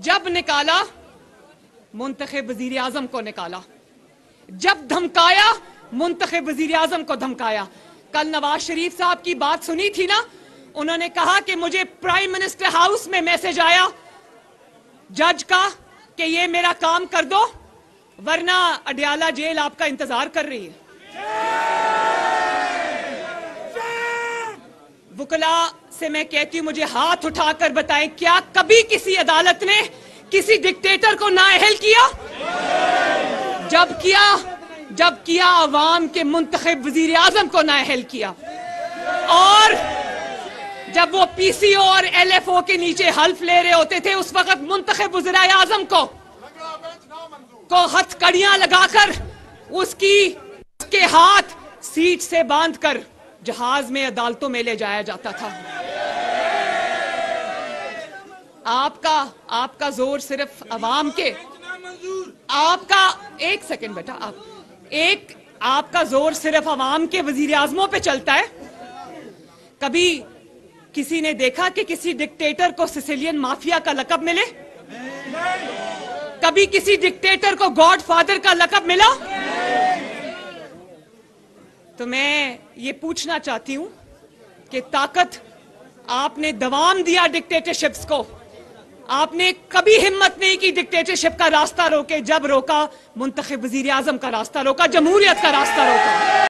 جب نکالا منتخب وزیر اعظم کو نکالا، جب دھمکایا منتخب وزیر اعظم کو دھمکایا۔ کل نواز شریف صاحب کی بات سنی تھی نا، انہوں نے کہا کہ مجھے پرائم منسٹر ہاؤس میں میسج آیا جج کا کہ یہ میرا کام کر دو ورنہ اڈیالہ جیل آپ کا انتظار کر رہی ہے۔ وکلاء سے میں کہتی ہوں مجھے ہاتھ اٹھا کر بتائیں کیا کبھی کسی عدالت نے کسی ڈکٹیٹر کو نااہل کیا؟ جب کیا عوام کے منتخب وزیر اعظم کو نااہل کیا، اور جب وہ پی سی او اور ایل ایف او کے نیچے حلف لے رہے ہوتے تھے اس وقت منتخب وزیر اعظم کو ہتھ کڑیاں لگا کر اس کے ہاتھ سیٹ سے باندھ کر جہاز میں عدالتوں میں لے جایا جاتا تھا۔ آپ کا زور صرف عوام کے، آپ کا ایک سیکنڈ بیٹا، آپ کا زور صرف عوام کے وزیر اعظموں پہ چلتا ہے۔ کبھی کسی نے دیکھا کہ کسی ڈکٹیٹر کو سسیلین مافیا کا لقب ملے؟ کبھی کسی ڈکٹیٹر کو گاڈ فادر کا لقب ملا؟ تو میں یہ پوچھنا چاہتی ہوں کہ طاقت آپ نے دوام دیا ڈکٹیٹرشپس کو، آپ نے کبھی ہمت نہیں کی ڈکٹیٹرشپ کا راستہ روکے، جب روکا منتخب وزیر اعظم کا راستہ روکا، جمہوریت کا راستہ روکا۔